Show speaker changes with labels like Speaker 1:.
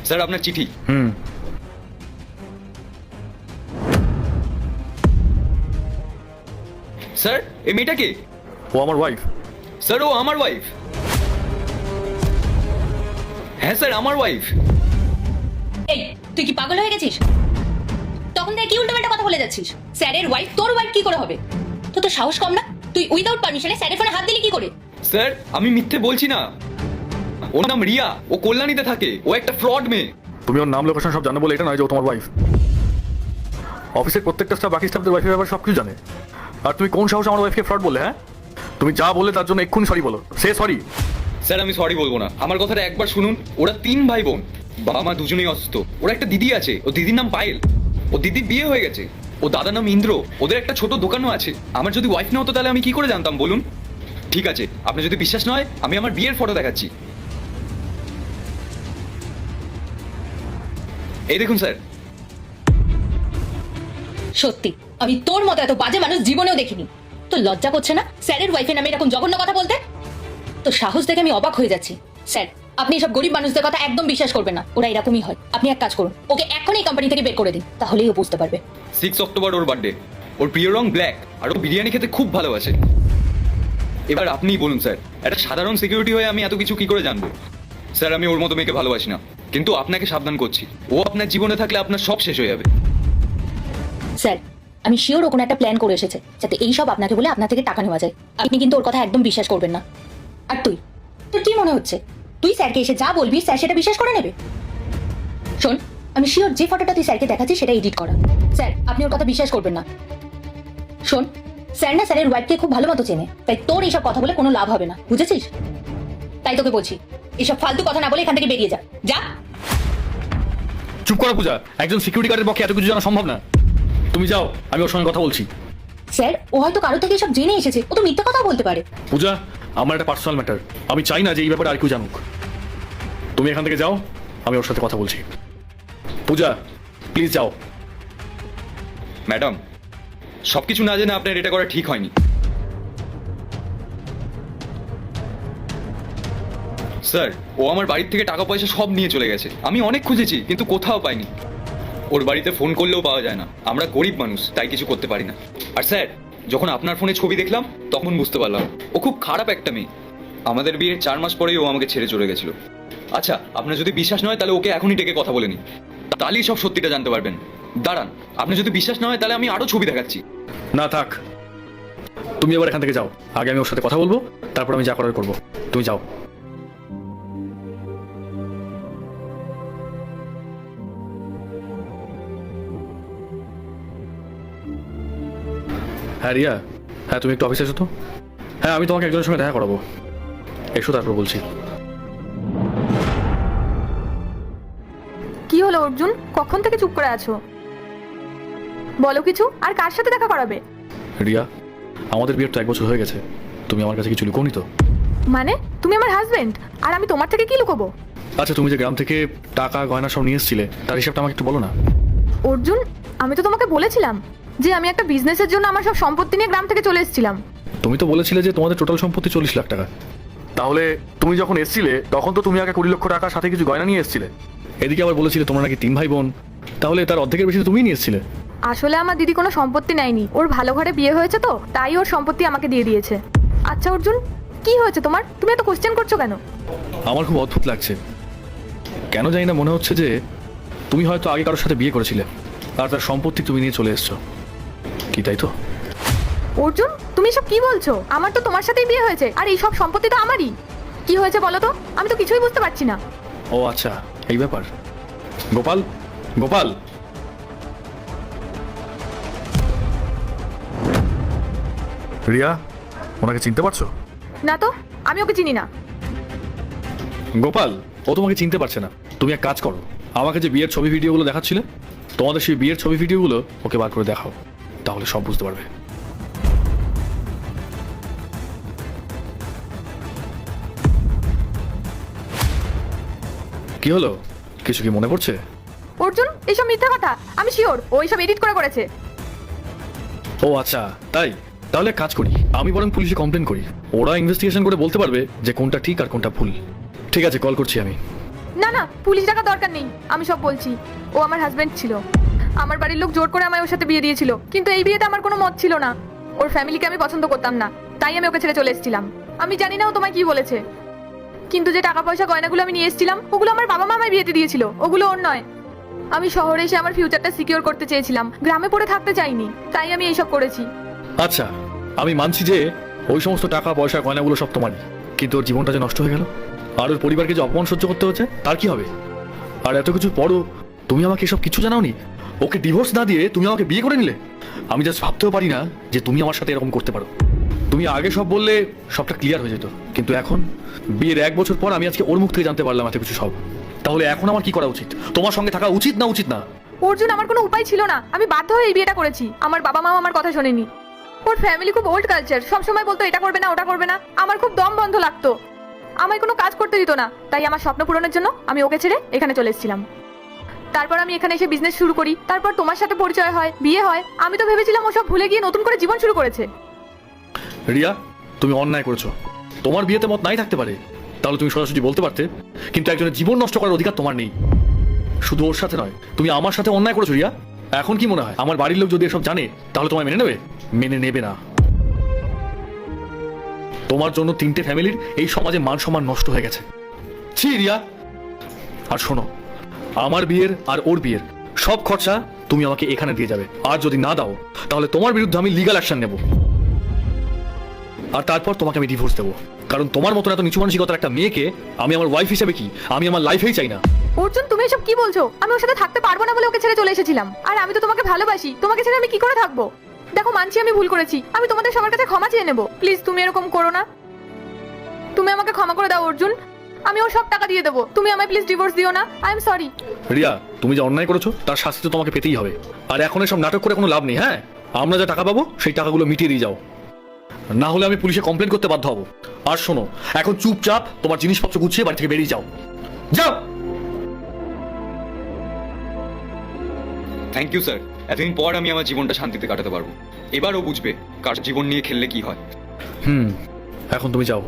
Speaker 1: Sir আপনার চিঠি। Sir এই মেয়েটা কে?
Speaker 2: ও আমার ওয়াইফ।
Speaker 1: স্যার ও আমার ওয়াইফ। হ্যাঁ স্যার আমার ওয়াইফ।
Speaker 3: এই তুই কি পাগল হয়ে গেছিস? তখন থেকে কি উল্টোপাল্টা কথা বলে যাচ্ছিস? স্যারের ওয়াইফ তোর ওয়াইফ কি করে হবে? তো তোর সাহস কম না? তুই উইদাউট পারমিশনে স্যারের ফোনে হাত দিলি কি করে?
Speaker 1: স্যার আমি মিথ্যে বলছি না, ওর নাম রিয়া, ও কল্যাণীতে থাকে, ও একটা ফ্রড মেয়ে।
Speaker 2: তুমি ওর নাম লোকেশন সব জানো বলে এটা নয় যে ও তোমার ওয়াইফ। অফিসের প্রত্যেকটা স্টাফ বাকি স্টাফদের ওয়াইফের ব্যাপারে সব কিছু জানে। আর তুমি কোন সাহস আমার ওয়াইফকে ফ্রড বললে? হ্যাঁ, তুমি যা বললে তার জন্য এক্ষুনি সরি বলো। Say sorry.
Speaker 1: স্যার আমি সরি বলবো না, আমার কথাটা একবার শুনুন। ওরা 3 ভাই বোন, বাবা মা দুজনেই অসুস্থ। ওরা একটা দিদি আছে, ও দিদির নাম পায়েল। ও দিদির বিয়ে হয়ে গেছে, ও দাদার নাম ইন্দ্র। ওদের একটা ছোট দোকানও আছে। আমার যদি ওয়াইফ না হতো তাহলে আমি কি করে জানতাম বলুন? ঠিক আছে, আপনার যদি বিশ্বাস নয় আমি আমার বিয়ের ফটো দেখাচ্ছি। এই দেখুন স্যার।
Speaker 3: সত্যি আমি তোর মতো এত বাজে মানুষ জীবনেও দেখিনি। তোর লজ্জা করছে না স্যারের ওয়াইফের নামে এরকম জঘন্য কথা বলতে? তো সাহস দেখে আমি অবাক হয়ে যাচ্ছি। স্যার আপনি সব গরিব মানুষদের কথা একদম বিশ্বাস করবেন না, ওরা এরকমই হয়। আপনি এক কাজ করুন, ওকে এখনই কোম্পানি থেকে বের করে দিন, তাহলেই ও বুঝতে পারবে।
Speaker 1: 6 অক্টোবর ওর বার্থডে, ওর প্রিয় রং ব্ল্যাক, আর ও বিরিয়ানি খেতে খুব ভালোবাসে। এবার আপনিই বলুন স্যার, একটা সাধারণ সিকিউরিটি হয়ে আমি এত কিছু কি করে জানবো? স্যার আমি ওর মতো মেয়েকে ভালোবাসি না, কিন্তু আপনাকে সাবধান করছি, ও আপনার জীবনে থাকলে আপনার সব শেষ হয়ে যাবে।
Speaker 3: স্যার আমি শিওর ও কোনো একটা প্ল্যান করে এসেছে যাতে এই সব আপনাকে বলে আপনার থেকে টাকা নেওয়া যায়। আপনি কিন্তু ওর কথা একদম বিশ্বাস করবেন না। আর তুই, তোর কি মনে হচ্ছে তুই স্যারকে এসে যা বলবি স্যার সেটা বিশ্বাস করে নেবে? শোন, আমি শিওর যে ফটোটা তুই স্যারকে দেখাচ্ছিস সেটা এডিট করা। স্যার আপনি ওর কথা বিশ্বাস করবেন না। শোন, স্যার না স্যারের ওয়াইফকে খুব ভালো মতো চেনে, তাই তোর এইসব কথা বলে কোনো লাভ হবে না, বুঝেছিস? তাই তোকে বলছি, এসব ফালতু কথা না বলে এখান থেকে বেরিয়ে যা। যা।
Speaker 2: চুপ করো পূজা, একজন সিকিউরিটি গার্ডের পক্ষে এত কিছু জানা সম্ভব না। তুমি যাও, আমি ওর সঙ্গে কথা বলছি।
Speaker 3: স্যার ও হয়তো কারো থেকে সব জেনে এসেছে, ও তো মিথ্যা কথা বলতে পারে।
Speaker 2: পূজা, আমার একটা পার্সোনাল ম্যাটার, আমি চাই না যে এই ব্যাপারে আর কেউ জানুক। তুমি এখান থেকে যাও, আমি ওর সাথে কথা বলছি। পূজা প্লিজ যাও।
Speaker 1: ম্যাডাম সবকিছু না জেনে আপনার এটা করা ঠিক হয়নি। স্যার ও আমার বাড়ির থেকে টাকা পয়সা সব নিয়ে চলে গেছে। আমি অনেক খুঁজেছি কিন্তু কোথাও পাইনি। ওর বাড়িতে ফোন করলেও পাওয়া যায় না। আমরা গরিব মানুষ, তাই কিছু করতে পারি না। আর স্যার যখন আপনার ফোনে ছবি দেখলাম তখন বুঝতে পারলাম ও খুব খারাপ একটা মেয়ে। আমাদের বিয়ের 4 মাস পরেই ও আমাকে ছেড়ে চলে গেছিল। আচ্ছা আপনার যদি বিশ্বাস নয় তাহলে ওকে এখনই ডেকে কথা বলে নি, তাহলেই সব সত্যিটা জানতে পারবেন। দাঁড়ান, আপনার যদি বিশ্বাস না হয় তাহলে আমি আরো ছবি দেখাচ্ছি।
Speaker 2: না থাক, তুমি এবার এখান থেকে যাও। আগে আমি ওর সাথে কথা বলবো, তারপর আমি যা করার করবো। তুমি যাও। হ্যাঁ রিয়া, হ্যাঁ তুমি একটু অফিসে এসো তো। হ্যাঁ আমি তোমাকে একজনের সঙ্গে দেখা করাবো, এসো তারপর বলছি।
Speaker 4: কি হলো অর্জুন, কখন থেকে চুপ করে আছো? বলো কিছু। আর কার সাথে দেখা করাবে?
Speaker 2: রিয়া, আমাদের বিয়ের তো 1 বছর হয়ে গেছে, তুমি আমার কাছে কিছু লুকোনি তো?
Speaker 4: মানে তুমি আমার হাজবেন্ড, আর আমি তোমার থেকে কি লুকোবো?
Speaker 2: আচ্ছা তুমি যে গ্রাম থেকে টাকা গয়না সব নিয়ে এসেছিলে তার হিসাবটা আমাকে একটু বলো না।
Speaker 4: অর্জুন আমি তো তোমাকে বলেছিলাম যে আমি একটা বিজনেসের জন্য আমার সব সম্পত্তি নিয়ে গ্রাম থেকে চলে এসেছিলাম।
Speaker 2: তুমি তো বলেছিলে যে তোমাদের টোটাল সম্পত্তি 40 লাখ টাকা। তাহলে তুমি যখন এসেছিলে তখন তো তুমি আগে 20 লক্ষ টাকা সাথে কিছু গয়না নিয়ে এসেছিলে। এদিকে আবার বলেছিলে তোমরা নাকি 3 ভাই বোন, তাহলে তার অর্ধেকের বেশি তুমি নিয়ে এসেছিলে।
Speaker 4: আসলে আমার দিদি কোনো সম্পত্তি নেয়নি, ওর ভালো ঘরে বিয়ে হয়েছে তো তাই ওর সম্পত্তি আমাকে দিয়ে দিয়েছে। আচ্ছা অর্জুন, কি হয়েছে তোমার? তুমি এত কোশ্চেন করছো কেন?
Speaker 2: আমার খুব অদ্ভুত লাগছে, কেন জানি না মনে হচ্ছে যে তুমি হয়তো আগে কারোর সাথে বিয়ে করেছিলে আর তার সম্পত্তি তুমি নিয়ে চলে এসছো। কি তাই তো?
Speaker 4: অর্জুন তুমি সব কি বলছো? আমার তো তোমার সাথেই বিয়ে হয়েছে আর এই সব সম্পত্তি তো আমারই। কি হয়েছে বলো তো, আমি তো কিছুই বুঝতে পারছি না।
Speaker 2: ও আচ্ছা, এই ব্যাপার। গোপাল, গোপাল, রিয়া, ওনাকে চিনতে পারছো?
Speaker 4: না তো, আমি ওকে চিনি না।
Speaker 2: গোপাল, ও তোমাকে চিনতে পারছে না। তুমি এক কাজ করো, আমাকে যে বিয়ের ছবি ভিডিওগুলো দেখাচ্ছিলে তোমাদের সেই বিয়ের ছবি ভিডিওগুলো ওকে বার করে দেখাও, তাহলে সব বুঝতে পারবে। কি হলো, কিছু কি মনে পড়ছে?
Speaker 4: অর্জুন এইসব মিথ্যা কথা, আমি শিওর ও এইসব এডিট করে করেছে।
Speaker 2: ও আচ্ছা তাই, তাহলে কাজ করি, আমি বরং পুলিশে কমপ্লেন করি। ওরা ইনভেস্টিগেশন করে বলতে পারবে যে কোনটা ঠিক আর কোনটা ভুল। ঠিক আছে, কল করছি আমি।
Speaker 4: না না, পুলিশ ডাকা দরকার নেই, আমি সব বলছি। ও আমার হাজবেন্ড ছিল। আমার বাড়ির লোক জোর করে আমায় ওর সাথে বিয়ে দিয়েছিল, কিন্তু এই বিয়েতে আমার কোনো মত ছিল না। ওর ফ্যামিলিকে আমি পছন্দ করতাম না, তাই আমি ওকে ছেড়ে চলে এসেছিলাম। আমি জানি না ও তোমায় কি বলেছে, কিন্তু যে টাকা পয়সা গয়নাগুলো আমি নিয়ে এসেছিলাম ওগুলো আমার বাবা মা আমায় বিয়েতে দিয়েছিল, ওগুলো ওর নয়। আমি শহরে এসে আমার ফিউচারটা সিকিউর করতে চেয়েছিলাম, গ্রামে পড়ে থাকতে চাইনি, তাই আমি এইসব করেছি।
Speaker 2: আচ্ছা, আমি মানছি যে ওই সমস্ত টাকা পয়সা গয়নাগুলো সব তোমারই, কিন্তু ওর জীবনটা যে নষ্ট হয়ে গেল আর ওর পরিবারকে যে অপমান সহ্য করতে হচ্ছে, তার কি হবে? আর এত কিছু পরও তুমি আমাকে এসব কিছু জানাওনি। ওকে ডিভোর্স না দিয়ে তুমি আমাকে বিয়ে করে নিলে। আমি জাস্ট ভাবতেও পারি না যে তুমি আমার সাথে এরকম করতে পারো। তুমি আগে সব বললে সবটা ক্লিয়ার হয়ে যেত, কিন্তু এখন বিয়ের 1 বছর পর আমি আজকে ওর মুখ থেকে জানতে পারলাম এত কিছু সব। তাহলে এখন আমার কি করা উচিত? তোমার সঙ্গে থাকা উচিত না উচিত না?
Speaker 4: অর্জুন, আমার কোনো উপায় ছিল না, আমি বাধ্য হয়ে এই বিয়েটা করেছি। আমার বাবা মাও আমার কথা শোনেনি। ওর ফ্যামিলি খুব ওল্ড কালচার, সবসময় বলতো এটা করবে না ওটা করবে না। আমার খুব দম বন্ধ লাগতো, আমায় কোনো কাজ করতে দিত না। তাই আমার স্বপ্ন পূরণের জন্য আমি ওকে ছেড়ে এখানে চলে এসেছিলাম। তারপর আমি এখানে এসে বিজনেস শুরু করি, তারপর তোমার সাথে পরিচয় হয়, বিয়ে হয়। আমি তো ভেবেছিলাম ও সব ভুলে গিয়ে নতুন করে জীবন শুরু করেছে।
Speaker 2: রিয়া, তুমি অন্যায় করেছো। তোমার বিয়েতে মত নাই থাকতে পারে, তাহলে তুমি সরাসরি বলতে পারতে, কিন্তু একজনের জীবন নষ্ট করার অধিকার তোমার নেই। শুধু ওর সাথে নয়, তুমি আমার সাথে অন্যায় করেছো রিয়া। এখন কি মনে হয় আমার বাড়ির লোক যদি এসব জানে তাহলে তোমায় মেনে নেবে? মেনে নেবে না। তোমার জন্য 3টে ফ্যামিলির এই সমাজে মান সম্মান নষ্ট হয়ে গেছে। ছি রিয়া। আর শোনো, আমার বিয়ের আর ওর বিয়ের সব খরচা তুমি আমাকে এখানে দিয়ে যাবে, আর যদি না দাও তাহলে তোমার বিরুদ্ধে আমি লিগ্যাল অ্যাকশন নেব। আর তারপর তোমাকে আমি ডিভোর্স দেবো, কারণ তোমার মতন এত নিচু মানসিকতার একটা মেয়েকে আমি আমার ওয়াইফ হিসেবে কি আমি আমার লাইফেই চাই না।
Speaker 4: অর্জুন, তুমি এসব কি বলছো? আমি ওর সাথে থাকতে পারবো না বলে ওকে ছেড়ে চলে এসেছিলাম। আর আমি তো তোমাকে ভালোবাসি, তোমাকে ছেড়ে আমি কি করে থাকবো? দেখো, মানছি আমি ভুল করেছি, আমি তোমাদের সবার কাছে ক্ষমা চেয়ে নেবো। প্লিজ তুমি এরকম করো না, তুমি আমাকে ক্ষমা করে দাও অর্জুন। আমি ওর সব টাকা দিয়ে দেবো, তুমি আমায় প্লিজ ডিভোর্স দিও না। I am sorry.
Speaker 2: রিয়া, তুমি যে অন্যায় করেছো তার শাস্তি তো তোমাকে পেতেই হবে। আর এখন এসব নাটক করে কোনো লাভ নেই। হ্যাঁ, আমরা যা টাকা পাবো সেই টাকাগুলো মিটিয়ে দিয়ে যাও, না হলে আমি পুলিশে কমপ্লেন করতে বাধ্য হব। আর শোনো, এখন চুপচাপ তোমার জিনিসপত্র গুছিয়ে বাড়ি থেকে বেরিয়ে যাও। যাও।
Speaker 1: থ্যাংক ইউ স্যার, এতদিন পর আমি আমার জীবনটা শান্তিতে কাটাতে পারবো। এবারও বুঝবে কার জীবন নিয়ে খেললে কি হয়।
Speaker 2: এখন তুমি যাও।